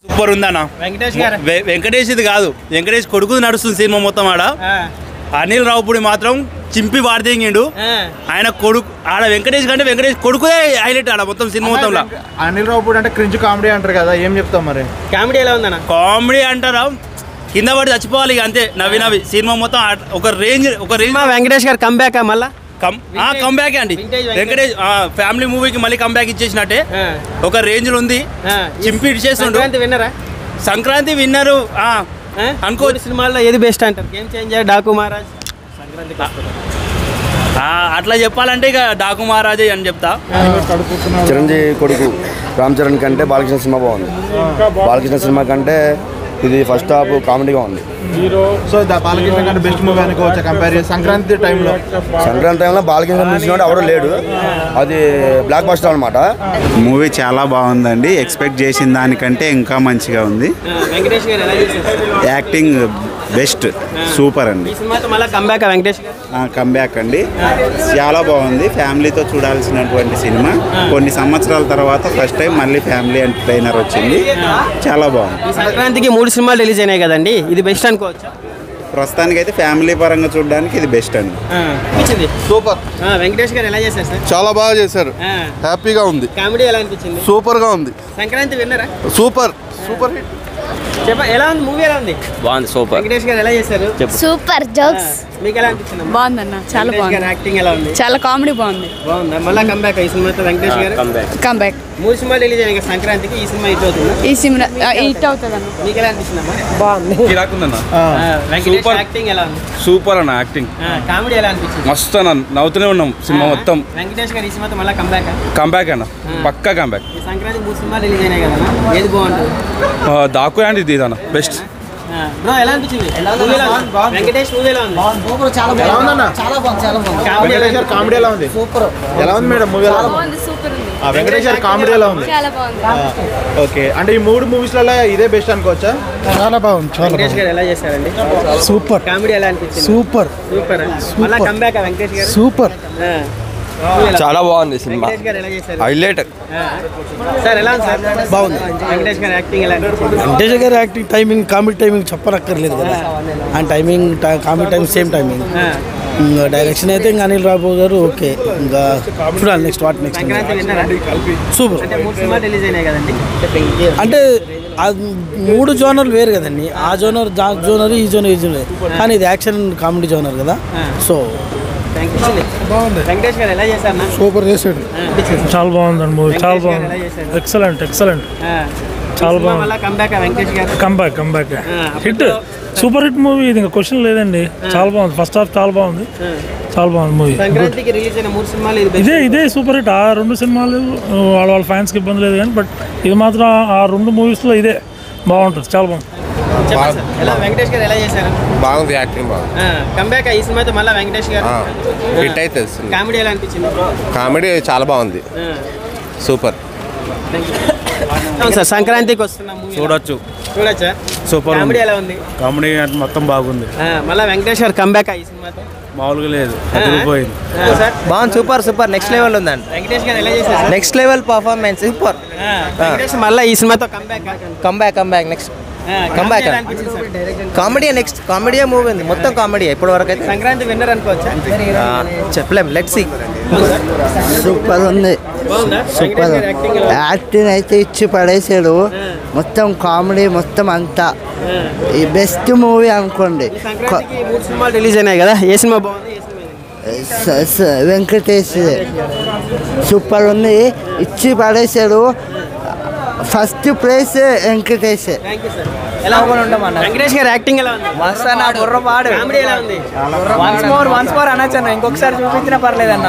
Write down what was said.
Super ఉందన్న. వెంకటేష్ ఇది కాదు, వెంకటేష్ కొడుకు నడుస్తుంది సినిమా మొత్తం. ఆడ అనిల్ రావుపూడి మాత్రం చింపి వాడితేంగిండు. ఆయన కొడుకు ఆడ వెంకటేష్ కంటే వెంకటేష్ కొడుకుదే హైలైట్ ఆడ మొత్తం సినిమా మొత్తంలో. అనిల్ రావుపూడి అంటే క్రింజ్ కామెడీ అంటారు కదా, ఏం చెప్తాం మరి? కామెడీ ఎలా ఉందన్న? కామెడీ అంటారా, కింద పడి చచ్చిపోవాలి ఇక అంతే. నవ్వి సినిమా మొత్తం ఒక రేంజ్. వెంకటేష్ గారు కంబ్యాక్ మళ్ళా కంబ్యాక్ అండి. వెంకటేష్ ఫ్యామిలీ మూవీకి మళ్ళీ కంబ్యాక్ ఇచ్చేసినట్టే ఒక రేంజ్ లో ఉంది. చింపి ఇచ్చేస్తుండు. సంక్రాంతి విన్నరు అనుకో. సినిమాల్లో ఏది బెస్ట్ అంటారు? గేమ్ చేంజర్, డాకు మహారాజ్, సంక్రాంతి అట్లా చెప్పాలంటే ఇక డాకు మహారాజే అని చెప్తా. చిరంజీవి కొడుకు రామ్ చరణ్ కంటే బాలకృష్ణ సినిమా బాగుంది. బాలకృష్ణ సినిమా కంటే ఇది ఫస్ట్ హాఫ్ కామెడీగా ఉంది. సో బాలకృష్ణ కంటే బెస్ట్ మూవీ అనుకోవచ్చు కంపేర్ చేసి. సంక్రాంతి టైంలో బాలకృష్ణ మించినోడు ఎవడో లేడు, అది బ్లాక్ బస్టర్ అనమాట. మూవీ చాలా బాగుందండి. ఎక్స్పెక్ట్ చేసిన దానికంటే ఇంకా మంచిగా ఉంది. యాక్టింగ్ బెస్ట్, సూపర్ అండి. కంబ్యాక్ అండి, చాలా బాగుంది. ఫ్యామిలీతో చూడాల్సినటువంటి సినిమా. కొన్ని సంవత్సరాల తర్వాత ఫస్ట్ టైం మళ్ళీ ఫ్యామిలీ ఎంటర్టైనర్ వచ్చింది, చాలా బాగుంది. సంక్రాంతికి 3 సినిమాలు రిలీజ్ అయినాయి కదండి, ఇది బెస్ట్ అనుకోవచ్చు? ప్రస్తుతానికి అయితే ఫ్యామిలీ పరంగా చూడడానికి ఇది బెస్ట్ అండి. సూపర్. వెంకటేష్ గారు ఎలా చేశారు సార్? చాలా బాగా చేశారు, హ్యాపీగా ఉంది. కామెడీ ఎలా అనిపించింది? సూపర్ గా ఉంది. సంక్రాంతి విన్నరా? Super hit. ఎలా ఉంది మూవీ? ఎలా ఉంది? బాగుంది, సూపర్. వెంకటేష్ గారు ఎలా చేశారు? Super jokes. మీకు ఎలా అనిపించింది? బాగుందన్న, చాలా బాగుంది. యాక్టింగ్ ఎలా ఉంది? చాలా కామెడీ బాగుంది. బాగుందా? మళ్ళీ కంబ్యాక్ ఈ సినిమాతో వెంకటేష్ గారు కంబ్యాక్. 3 సినిమాలు రిలీజ్ అయినాయి సంక్రాంతికి, ఈ సినిమా హిట్ అవుతుంది. ఈ సినిమా హిట్ అవుతుంది అన్న. మీకు ఎలా అనిపిస్తుందమ్మా? బాగుంది. వెంకటేష్ యాక్టింగ్ ఎలా ఉంది? సూపర్ అన్న. యాక్టింగ్ కామెడీ ఎలా అనిపించింది? మస్తు అన్న, నవ్వుతూనే ఉన్నాం సినిమా మొత్తం. వెంకటేష్ గారు ఈ సినిమాతో మళ్ళీ కంబ్యాక్ అన్న, పక్కా కంబ్యాక్. సంక్రాంతి 3 సినిమాలు రిలీజ్ అయినాయి కదా, ఏది బాగుంటుంది? దాకు అండి ఇది అన్న బెస్ట్. బ్రో ఎలా అనిపించింది? వెంకటేష్ మూవీ ఎలా ఉంది? ఎలా ఉందన్న? వెంకటేష్ గారి కామెడీ ఎలా ఉంది? సూపర్. ఎలా ఉంది మేడం మూవీ? వెంకటేష్ గారి కామెడీ ఎలా ఉంది? ఓకే, అంటే ఈ 3 మూవీస్లలో ఇదే బెస్ట్ అనుకోవచ్చా? చాలా బాగుంది. వెంకటేష్ గారు ఎలా చేశారండి? సూపర్. కామెడీ ఎలా అనిపించింది? సూపర్. మళ్ళీ కంబ్యాక్ వెంకటేష్ గారు? సూపర్. చాలా బాగుంది సినిమా, హైలైట్. సార్ ఎలా ఉంది సార్? బాగుంది. వెంకటేష్ గారి యాక్టింగ్ ఎలా అనిపించింది? వెంకటేష్ గారి యాక్టింగ్, టైమింగ్, కామెడీ టైమింగ్ చెప్పనక్కర్లేదు కదా. And timing, comedy timing same timing. ఇంకా డైరెక్షన్ అయితే ఇంకా అనిల్ రావుపూడి గారు ఓకే. ఇంకా చూడాలి నెక్స్ట్ సూపర్. అంటే 3 జోనర్లు వేరు కదండి. ఆ జోనర్ జోనర్, ఈ జోనర్, ఈ జోనర్. కానీ ఇది యాక్షన్ కామెడీ జోనర్ కదా. సో వెంకటేష్ గారు ఎలా చేశారు? సూపర్ చేశాడు. చాలా బాగుందండి మూవీ, చాలా బాగుంది. ఎక్సలెంట్. చాలా బాగుంది. Comeback hit, super hit movie. ఇది ఇంకా క్వశ్చన్ లేదండి. చాలా బాగుంది. ఫస్ట్ హాఫ్ చాలా బాగుంది మూవీ. ఇదే సూపర్ హిట్. ఆ 2 సినిమాలు వాళ్ళ ఫ్యాన్స్కి ఇబ్బంది లేదు కానీ, బట్ ఇది మాత్రం ఆ 2 మూవీస్లో ఇదే బాగుంటుంది, చాలా బాగుంది. వెంకటేష్ గారు ఎలా చేశారు? బాగుంది, యాక్టింగ్ బాగుంది. కంబ్యాక్ ఈ సినిమాతో మళ్ళీ వెంకటేష్ గారు హిట్ అయితే. కామెడీ ఎలా అనిపించింది? కామెడీ చాలా బాగుంది, సూపర్. సార్ సంక్రాంతికి వస్తున్నాం, చూడొచ్చా? సూపర్. కామెడీ ఎలా ఉంది? కామెడీ అంటే మొత్తం బాగుంది. మళ్ళీ వెంకటేష్ గారు కంబ్యాక్ ఈ సినిమాతో మామూలుగా లేదు, బాగుంది. సూపర్ నెక్స్ట్ లెవెల్ ఉందండి. వెంకటేష్ గారు ఎలా చేశారు? Next level performance, super. Venkatesh మళ్ళీ ఈ సినిమాతో comeback next comeback. Comedy next comedy movie ఉంది, మొత్తం కామెడీ ఇప్పటి వరకు అయితే. సంక్రాంతి విన్నర్ అనుకోవచ్చా? చెప్పలేం, లెట్స్ సీ. సూపర్ ఉంది, సూపర్. యాక్టింగ్ అయితే ఇచ్చి పడేసాడు, మొత్తం కామెడీ మొత్తం అంతా. ఈ బెస్ట్ మూవీ అనుకోండి. 3 సినిమాలు రిలీజ్ అయినాయి కదా, ఏ సినిమా బాగుంది? వెంకటేష్ సూపర్ ఉంది, ఇచ్చి పడేసాడు. First place Venkatesh. వెంకటేష్ గారి యాక్టింగ్ ఎలా ఉంది? మస్త్ అన్న, బుర్ర పాడు. కామెడీ ఎలా ఉంది? వన్స్ మోర్ అనొచ్చు అన్న, ఇంకొకసారి చూపించినా పర్లేదన్న.